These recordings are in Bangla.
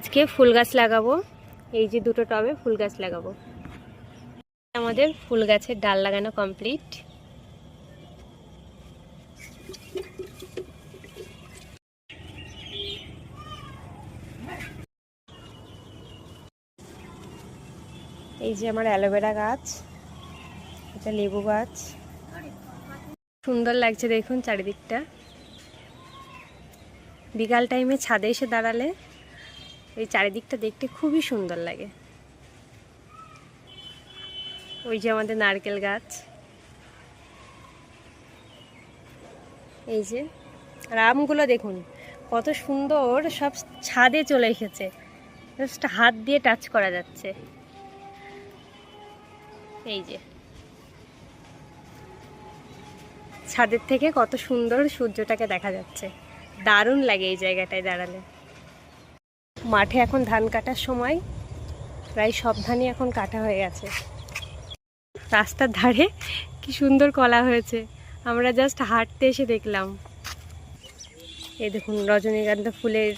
আজকে ফুল গাছ লাগাবো। এই যে দুটো টবে ফুল গাছ লাগাবো। আমাদের ফুল গাছের ডাল লাগানো কমপ্লিট। এই যে আমার অ্যালোভেরা গাছ, এটা লেবু গাছ। সুন্দর লাগছে দেখুন চারিদিকটা। বিকাল টাইমে ছাদে এসে দাঁড়ালে এই চারিদিকটা দেখতে খুবই সুন্দর লাগে। ওই যে আমাদের নারকেল গাছ, এই যে আর আমগুলো দেখুন কত সুন্দর, সব ছাদে চলে এসেছে, জাস্ট হাত দিয়ে টাচ করা যাচ্ছে। এই যে ছাদের থেকে কত সুন্দর সূর্যটাকে দেখা যাচ্ছে, দারুণ লাগে এই জায়গাটায় দাঁড়ালে। মাঠে এখন ধান কাটার সময়, প্রায় সব ধানই এখন কাটা হয়ে গেছে। রাস্তার ধারে কি সুন্দর কলা হয়েছে, আমরা জাস্ট হাঁটতে এসে দেখলাম। এই দেখুন রজনীগন্ধা ফুলের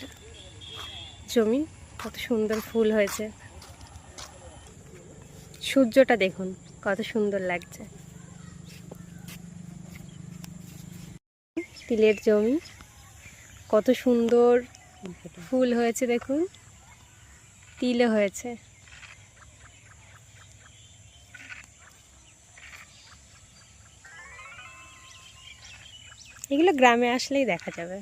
জমি, কত সুন্দর ফুল হয়েছে। সূর্যটা দেখুন কত সুন্দর লাগছে। তিলের জমি, কত সুন্দর ফুল হয়েছে দেখুন, তিলও হয়েছে। এগুলো গ্রামে আসলেই দেখা যাবে।